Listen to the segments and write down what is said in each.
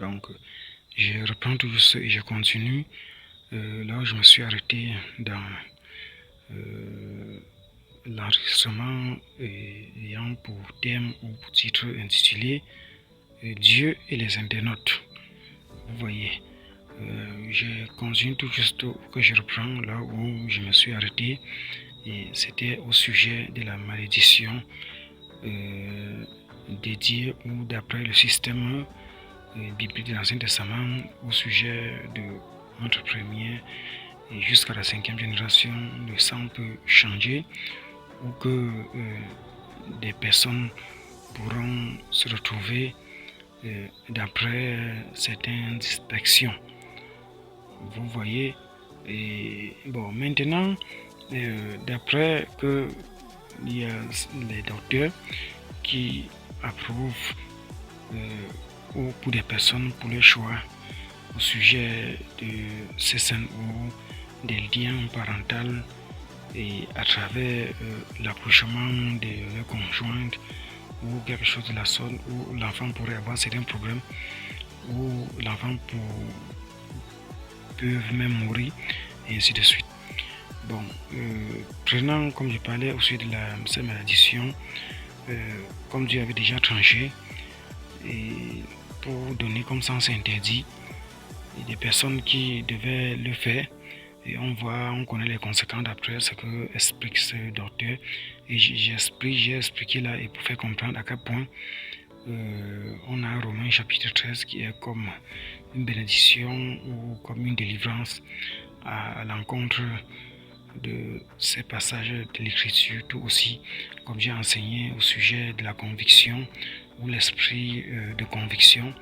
Donc, je reprends tout juste et je continue là où je me suis arrêté dans l'enregistrement ayant pour thème ou pour titre intitulé Dieu et les internautes. Vous voyez, je continue tout juste que je reprends là où je me suis arrêté et c'était au sujet de la malédiction dédiée ou d'après le système biblique de l'Ancien Testament au sujet de entre première et jusqu'à la 5e génération, le sang peut changer ou que des personnes pourront se retrouver d'après certaines inspections. Vous voyez, et bon, maintenant, d'après que il y a les docteurs qui approuvent ou pour des personnes pour le choix au sujet de ces scènes ou des liens parentaux et à travers l'accouchement de leur conjointe ou quelque chose de la sorte où l'enfant pourrait avoir certains problèmes où l'enfant peut même mourir et ainsi de suite. Bon, prenant comme je parlais au sujet de cette malédiction, comme Dieu avait déjà tranché et pour donner comme sens interdit et des personnes qui devaient le faire. Et on connaît les conséquences d'après ce que explique ce docteur. Et j'ai expliqué là et pour faire comprendre à quel point on a Romains chapitre 13 qui est comme une bénédiction ou comme une délivrance à l'encontre de ces passages de l'écriture, tout aussi comme j'ai enseigné au sujet de la conviction ou l'esprit de conviction,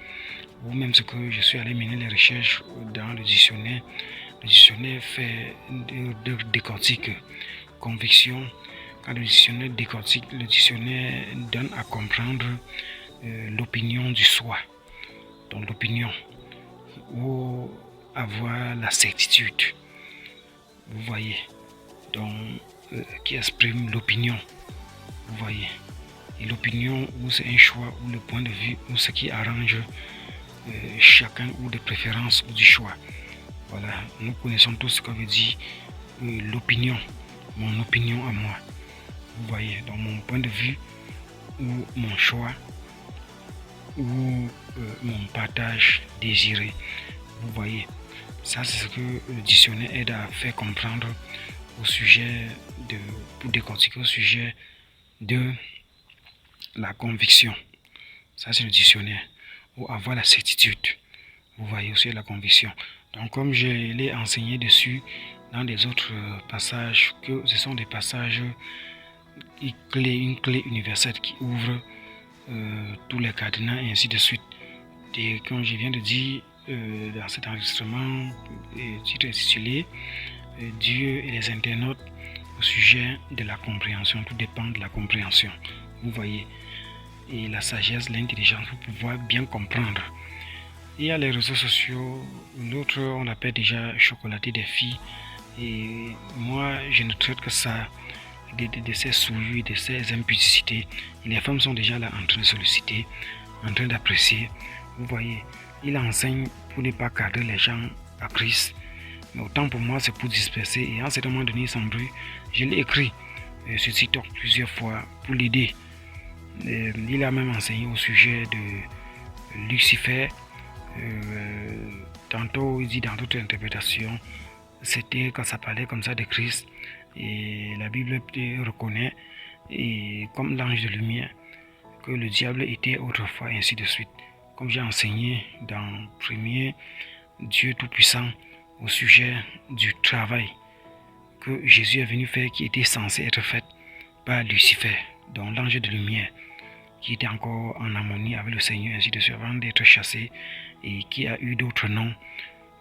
ou même ce que je suis allé mener les recherches dans le dictionnaire. Le dictionnaire fait de décortique conviction. Quand le dictionnaire décortique, le dictionnaire donne à comprendre l'opinion du soi. Donc l'opinion ou avoir la certitude. Vous voyez. Donc qui exprime l'opinion. Vous voyez. Et l'opinion ou c'est un choix ou le point de vue ou ce qui arrange chacun ou de préférence ou du choix. Voilà, nous connaissons tous ce que veut dire l'opinion, mon opinion à moi. Vous voyez, donc mon point de vue ou mon choix ou mon partage désiré. Vous voyez, ça c'est ce que le dictionnaire aide à faire comprendre au sujet pour décortiquer au sujet de la conviction. Ça c'est le dictionnaire. Ou avoir la certitude. Vous voyez aussi la conviction. Donc comme je l'ai enseigné dessus dans des autres passages, que ce sont des passages, une clé universelle qui ouvre tous les cadenas et ainsi de suite. Et comme je viens de dire dans cet enregistrement, titre intitulé Dieu et les internautes au sujet de la compréhension, tout dépend de la compréhension. Vous voyez, et la sagesse, l'intelligence pour pouvoir bien comprendre. Il y a les réseaux sociaux, l'autre on l'appelle déjà chocolater des filles. Et moi je ne traite que ça de ces souillures, de ces impudicités. Et les femmes sont déjà là en train de solliciter, en train d'apprécier. Vous voyez, il enseigne pour ne pas cadrer les gens à Christ. Mais autant pour moi c'est pour disperser. Et à un certain moment donné, sans bruit, je l'ai écrit sur TikTok plusieurs fois pour l'aider. Il a même enseigné au sujet de Lucifer. Tantôt il dit dans d'autres interprétations c'était quand ça parlait comme ça de Christ et la Bible reconnaît et comme l'ange de lumière que le diable était autrefois et ainsi de suite, comme j'ai enseigné dans premier Dieu Tout-Puissant au sujet du travail que Jésus est venu faire qui était censé être fait par Lucifer, donc l'ange de lumière qui était encore en harmonie avec le Seigneur ainsi de suite avant d'être chassé et qui a eu d'autres noms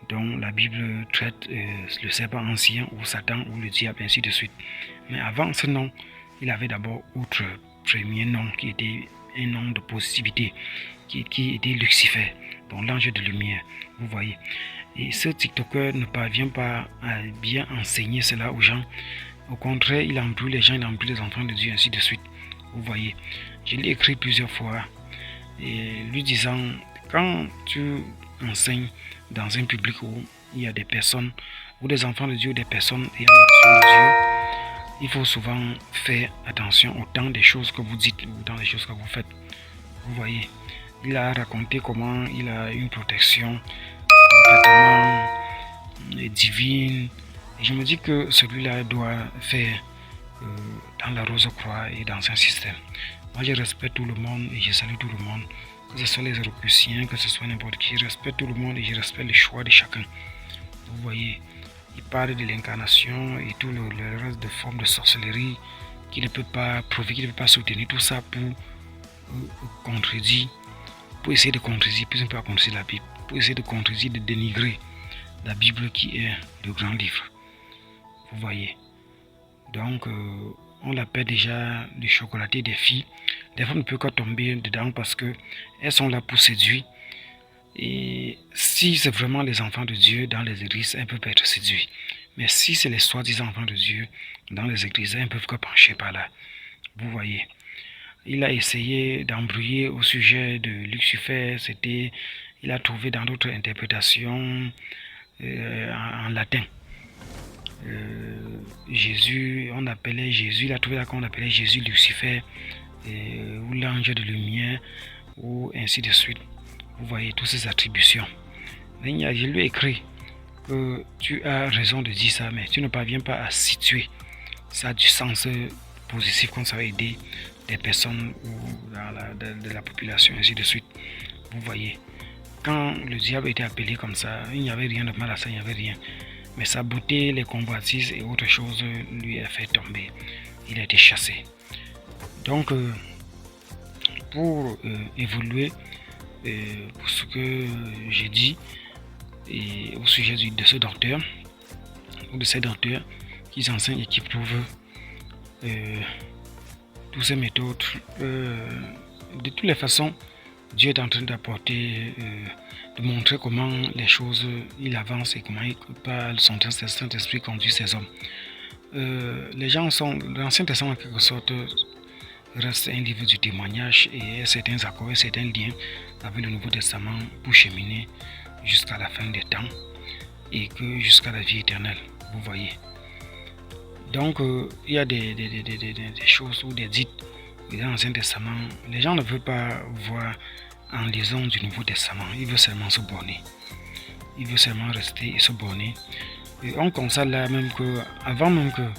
dont la Bible traite le serpent ancien ou Satan ou le diable ainsi de suite. Mais avant ce nom, il avait d'abord autre premier nom qui était un nom de positivité qui était Lucifer, donc l'ange de lumière. Vous voyez. Et ce TikToker ne parvient pas à bien enseigner cela aux gens. Au contraire, il embrouille les gens, il embrouille les enfants de Dieu ainsi de suite. Vous voyez, je l'ai écrit plusieurs fois et lui disant Quand tu enseignes dans un public où il y a des personnes, ou des enfants de Dieu, ou des personnes ayant la de Dieu, il faut souvent faire attention au temps des choses que vous dites ou au temps des choses que vous faites. Vous voyez, il a raconté comment il a une protection complètement divine. Et je me dis que celui-là doit faire dans la Rose-Croix et dans un système. Moi, je respecte tout le monde et je salue tout le monde. Que ce soit les Européens, que ce soit n'importe qui. Je respecte tout le monde et je respecte le choix de chacun. Vous voyez, il parle de l'incarnation et tout le reste de formes de sorcellerie qu'il ne peut pas prouver, qu'il ne peut pas soutenir. Tout ça pour contredire, pour essayer de contredire, plus un peu à contredire la Bible, pour essayer de contredire, de dénigrer la Bible qui est le grand livre. Vous voyez. Donc, on l'appelle déjà le chocolaté des filles. Les femmes ne peuvent pas tomber dedans parce qu'elles sont là pour séduire. Et si c'est vraiment les enfants de Dieu dans les églises, elles peuvent être séduites. Mais si c'est les soi-disant enfants de Dieu dans les églises, elles ne peuvent que pencher par là. Vous voyez. Il a essayé d'embrouiller au sujet de Lucifer. Il a trouvé dans d'autres interprétations en latin. Jésus, on appelait Jésus, il a trouvé là qu'on appelait Jésus Lucifer, ou l'ange de lumière, ou ainsi de suite. Vous voyez toutes ces attributions. Je lui ai écrit que tu as raison de dire ça, mais tu ne parviens pas à situer. Ça a du sens positif, comme ça va aider des personnes ou de la population, ainsi de suite. Vous voyez, quand le diable était appelé comme ça, il n'y avait rien de mal à ça, il n'y avait rien. Mais sa beauté, les convoitises et autres choses lui a fait tomber. Il a été chassé. Donc, pour évoluer, pour ce que j'ai dit, et au sujet de ce docteur, ou de ces docteurs qui enseignent et qui prouvent toutes ces méthodes, de toutes les façons, Dieu est en train d'apporter, de montrer comment les choses, il avance et comment par son Saint-Esprit conduit ses hommes. Les gens sont, l'Ancien Testament en quelque sorte reste un livre du témoignage et certains accords et certains liens avec le Nouveau Testament pour cheminer jusqu'à la fin des temps et que jusqu'à la vie éternelle, vous voyez. Donc il y a des choses ou des dites dans l'Ancien Testament, les gens ne veulent pas voir en lisant du Nouveau Testament, ils veulent seulement se borner. Ils veulent seulement rester et se borner. Et on constate là même que, avant même que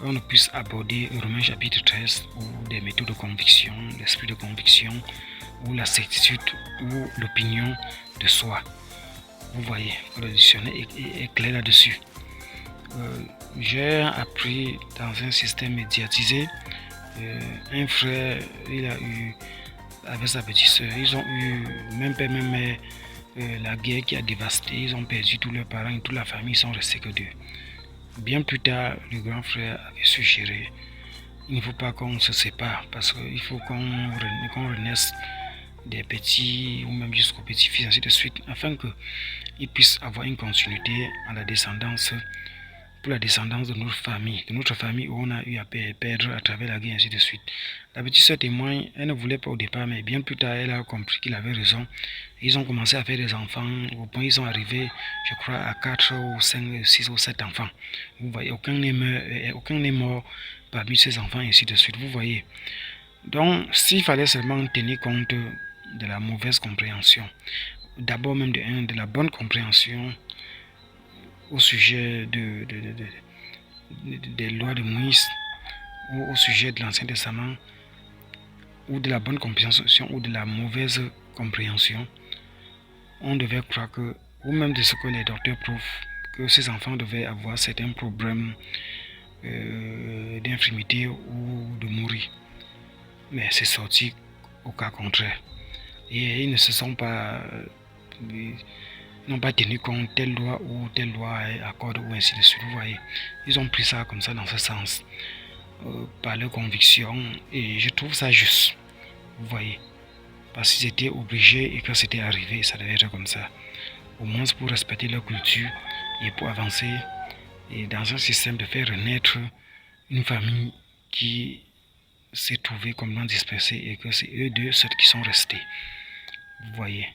on ne puisse aborder Romains chapitre 13 ou des méthodes de conviction, l'esprit de conviction, ou la certitude, ou l'opinion de soi. Vous voyez, le dictionnaire est clair là-dessus. J'ai appris dans un système médiatisé, un frère, il a eu, avec sa petite soeur, ils ont eu, même père, même mère, la guerre qui a dévasté, ils ont perdu tous leurs parents et toute la famille, ils sont restés que deux. Bien plus tard, le grand frère avait suggéré, il ne faut pas qu'on se sépare, parce qu'il faut qu'on renaisse des petits, ou même jusqu'aux petits-fils, ainsi de suite, afin qu'ils puissent avoir une continuité à la descendance, pour la descendance de notre famille où on a eu à perdre à travers la guerre, ainsi de suite. La petite soeur témoigne, elle ne voulait pas au départ, mais bien plus tard, elle a compris qu'il avait raison. Ils ont commencé à faire des enfants, au point où ils sont arrivés, je crois, à 4 ou 5, 6 ou 7 enfants. Vous voyez, aucun n'est mort parmi ces enfants, ainsi de suite, vous voyez. Donc, s'il fallait seulement tenir compte de la mauvaise compréhension, d'abord même de la bonne compréhension au sujet des lois de Moïse, ou au sujet de l'Ancien Testament, ou de la bonne compréhension ou de la mauvaise compréhension, on devait croire que, ou même de ce que les docteurs prouvent, que ces enfants devaient avoir certains problèmes d'infirmité ou de mourir. Mais c'est sorti au cas contraire. Et ils ne se sont pas... n'ont pas tenu compte telle loi ou telle loi accorde ou ainsi de suite. Vous voyez, ils ont pris ça comme ça dans ce sens, par leur conviction, et je trouve ça juste. Vous voyez, parce qu'ils étaient obligés et que c'était arrivé, ça devait être comme ça. Au moins pour respecter leur culture et pour avancer et dans un système de faire renaître une famille qui s'est trouvée complètement dispersée et que c'est eux deux ceux qui sont restés. Vous voyez.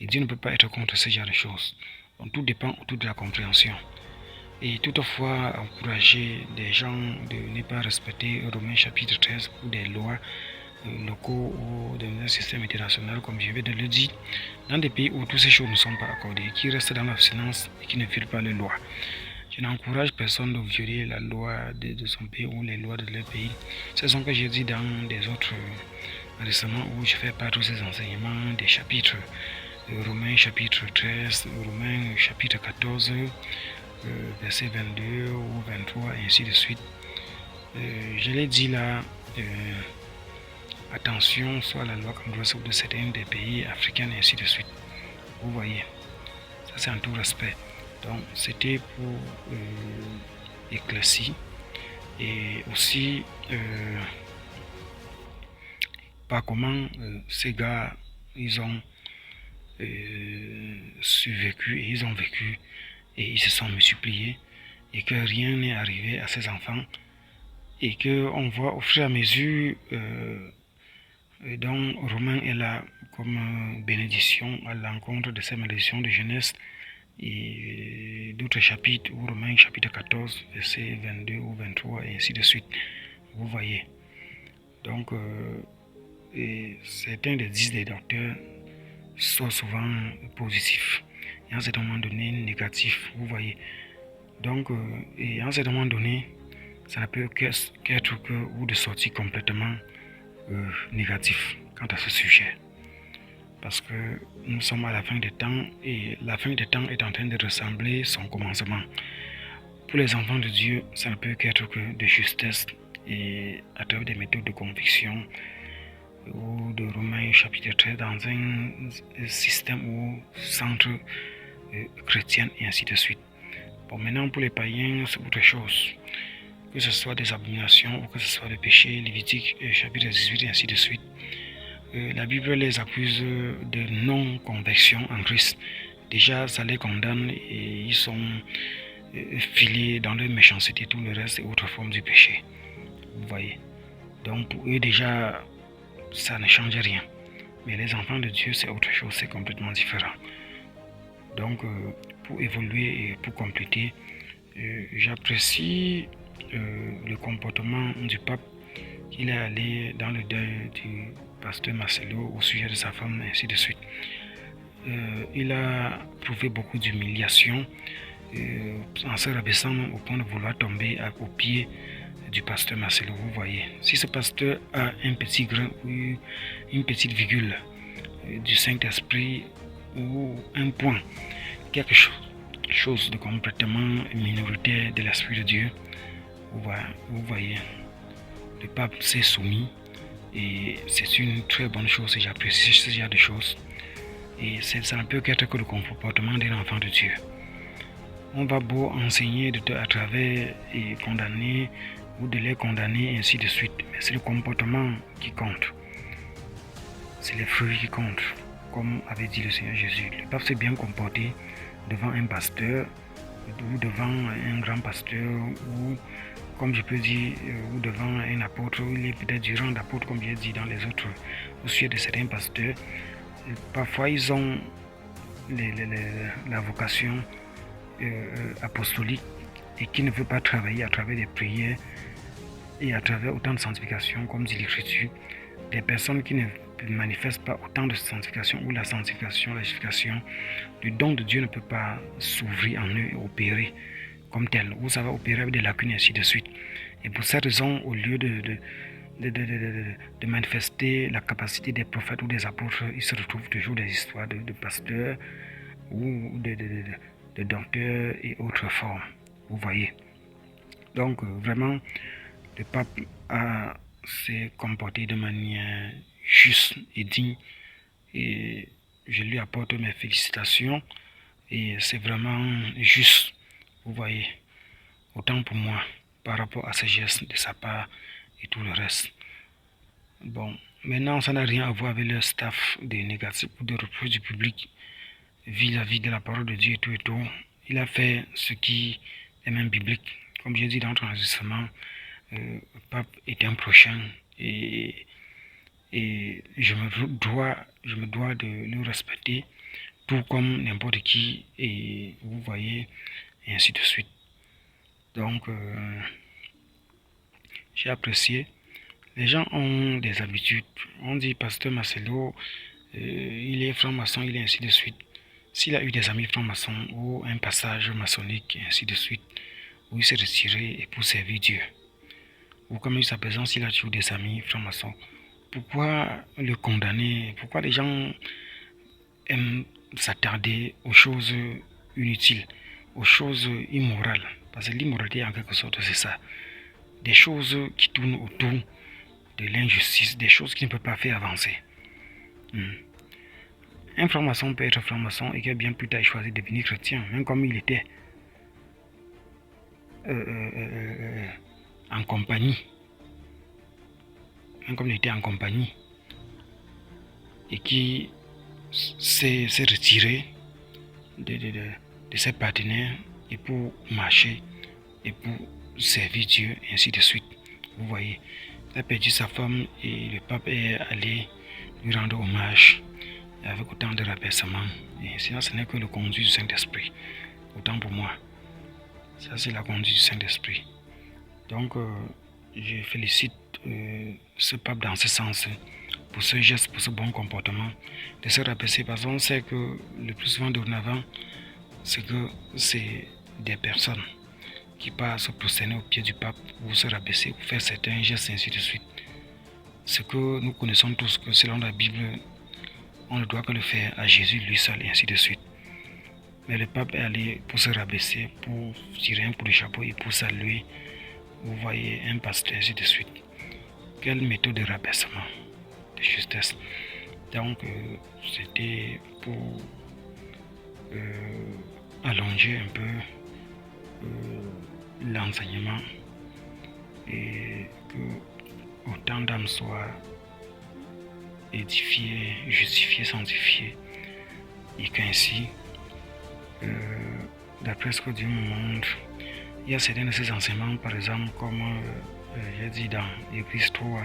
Et Dieu ne peut pas être contre ce genre de choses. Donc tout dépend autour de la compréhension. Et toutefois, encourager des gens de ne pas respecter Romains chapitre 13 ou des lois locaux ou d'un système international, comme je viens de le dire, dans des pays où toutes ces choses ne sont pas accordées, qui restent dans l'abstinence et qui ne violent pas les lois. Je n'encourage personne de violer la loi de son pays ou les lois de leur pays. C'est ce que j'ai dit dans des autres récemment où je fais pas tous ces enseignements des chapitres Romains chapitre 13, Romains chapitre 14, verset 22 ou 23 et ainsi de suite. Je l'ai dit là, attention soit la loi comme doit de certains des pays africains et ainsi de suite. Vous voyez, ça c'est en tout respect. Donc c'était pour éclaircir et aussi par comment ces gars ils ont survécu et ils ont vécu et ils se sont multipliés et que rien n'est arrivé à ces enfants et qu'on voit au fur et à mesure donc Romain est là comme bénédiction à l'encontre de ces malédictions de jeunesse et d'autres chapitres, ou Romains chapitre 14, verset 22 ou 23 et ainsi de suite. Vous voyez. Donc certains des docteurs sont souvent positifs et à un certain moment donné négatifs. Vous voyez. Donc et à un certain moment donné, ça ne peut qu'être que ou de sortir complètement négatif quant à ce sujet. Parce que nous sommes à la fin des temps et la fin des temps est en train de ressembler son commencement. Pour les enfants de Dieu, ça ne peut qu'être que de justesse et à travers des méthodes de conviction ou de Romains chapitre 13 dans un système ou centre chrétien et ainsi de suite. Bon, maintenant pour les païens, c'est autre chose. Que ce soit des abominations ou que ce soit des péchés, Lévitique chapitre 18 et ainsi de suite. La Bible les accuse de non-conversion en Christ. Déjà, ça les condamne et ils sont filés dans leur méchanceté, tout le reste et autres formes du péché. Vous voyez. Donc pour eux déjà, ça ne change rien. Mais les enfants de Dieu, c'est autre chose, c'est complètement différent. Donc pour évoluer et pour compléter, j'apprécie le comportement du pape. Il est allé dans le deuil du pasteur Marcelo au sujet de sa femme, ainsi de suite. Il a prouvé beaucoup d'humiliation en se rabaissant au point de vouloir tomber aux pieds du pasteur Marcelo. Vous voyez, si ce pasteur a un petit grain ou une petite virgule du Saint-Esprit ou un point, quelque chose de complètement minoritaire de l'Esprit de Dieu, vous voyez, le pape s'est soumis et c'est une très bonne chose et j'apprécie ce genre de choses. Et ça ne peut qu'être que le comportement d'un enfant de Dieu. On va beau enseigner à travers et condamner ou de les condamner et ainsi de suite. Mais c'est le comportement qui compte. C'est les fruits qui comptent, comme avait dit le Seigneur Jésus. Le pape s'est bien comporté devant un pasteur ou devant un grand pasteur ou, comme je peux dire, ou devant un apôtre. Il est peut-être du rang d'apôtre, comme j'ai dit dans les autres, au sujet de certains pasteurs. Parfois, ils ont la vocation apostolique et qui ne veut pas travailler à travers des prières et à travers autant de sanctification, comme dit l'Écriture. Des personnes qui ne manifestent pas autant de sanctification ou la sanctification, la justification, le don de Dieu ne peut pas s'ouvrir en eux et opérer comme tel, ou ça va opérer avec des lacunes et ainsi de suite. Et pour cette raison, au lieu de manifester la capacité des prophètes ou des apôtres, il se retrouve toujours des histoires de pasteurs ou de docteurs et autres formes. Vous voyez. Donc vraiment, le pape s'est comporté de manière juste et digne et je lui apporte mes félicitations et c'est vraiment juste, vous voyez, autant pour moi par rapport à ce geste de sa part et tout le reste. Bon, maintenant ça n'a rien à voir avec le staff des négatifs ou de reproches du public vis-à-vis de la parole de Dieu et tout. Il a fait ce qui est même biblique. Comme j'ai dit dans notre enregistrement, le pape est un prochain et je me dois de le respecter tout comme n'importe qui, et vous voyez, et ainsi de suite. Donc, j'ai apprécié. Les gens ont des habitudes. On dit Pasteur Marcelo, il est franc-maçon, il est ainsi de suite. S'il a eu des amis francs-maçons ou un passage maçonnique, et ainsi de suite, où il s'est retiré et pour servir Dieu, ou comme il s'appelle, s'il a toujours des amis francs-maçons, pourquoi le condamner? Pourquoi les gens aiment s'attarder aux choses inutiles, aux choses immorales? Parce que l'immoralité, en quelque sorte, c'est ça. Des choses qui tournent autour de l'injustice, des choses qui ne peuvent pas faire avancer. Un franc-maçon peut être franc-maçon et que bien plus tard il choisit de devenir chrétien, même comme il était en compagnie. Même comme il était en compagnie. Et qui s'est retiré de ses partenaires et pour marcher et pour servir Dieu, et ainsi de suite. Vous voyez, il a perdu sa femme et le pape est allé lui rendre hommage avec autant de rabaissement. Et sinon, ce n'est que le conduit du Saint-Esprit. Autant pour moi. Ça, c'est la conduite du Saint-Esprit. Donc, je félicite ce pape dans ce sens, pour ce geste, pour ce bon comportement, de se rabaisser. Parce qu'on sait que le plus souvent dorénavant, c'est que c'est des personnes qui partent se prosterner au pied du pape ou se rabaisser ou faire certains gestes, ainsi de suite. Ce que nous connaissons tous, que selon la Bible, on ne doit que le faire à Jésus lui seul, et ainsi de suite. Mais le pape est allé pour se rabaisser, pour tirer un coup de chapeau et pour saluer, vous voyez, un pasteur, ainsi de suite. Quelle méthode de rabaissement, de justesse. Donc, c'était pour allonger un peu l'enseignement et que autant d'âmes soient édifiées, justifiées, sanctifiées, et qu'ainsi, d'après ce que Dieu me montre, il y a certains de ces enseignements, par exemple, comme j'ai dit dans l'Église 3,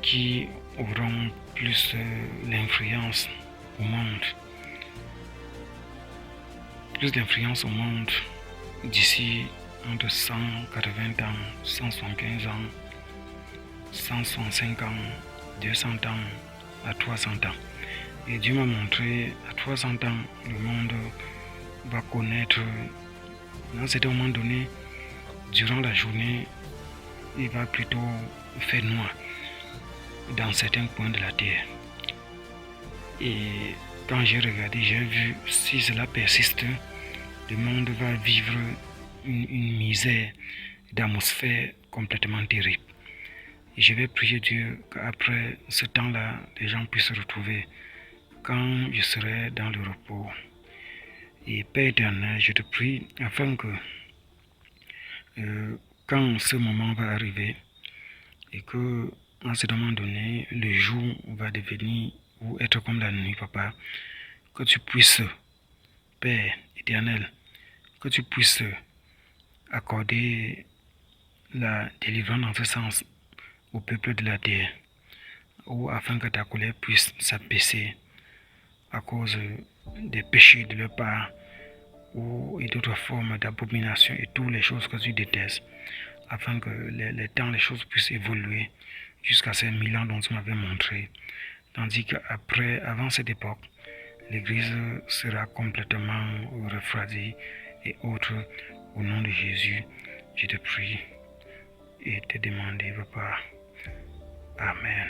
qui auront plus l'influence au monde, d'ici entre 180 ans, 175 ans, 165 ans, 200 ans, à 300 ans. Et Dieu m'a montré, à 300 ans, le monde va connaître, à un certain moment donné, durant la journée, il va plutôt faire noir dans certains coins de la terre. Et quand j'ai regardé, j'ai vu, si cela persiste, le monde va vivre une misère d'atmosphère complètement terrible. Et je vais prier Dieu qu'après ce temps-là, les gens puissent se retrouver quand je serai dans le repos. Et Père éternel, je te prie afin que quand ce moment va arriver et que à ce moment donné, le jour va devenir ou être comme la nuit, Papa, que tu puisses, Père éternel, que tu puisses accorder la délivrance dans ce sens au peuple de la terre, ou afin que ta colère puisse s'abaisser à cause des péchés de leur part, ou d'autres formes d'abomination et toutes les choses que tu détestes, afin que les temps, les choses puissent évoluer jusqu'à ces 1000 ans dont tu m'avais montré. Tandis qu'après, avant cette époque, l'Église sera complètement refroidie et autre. Au nom de Jésus, je te prie et te demande, Papa. Amen.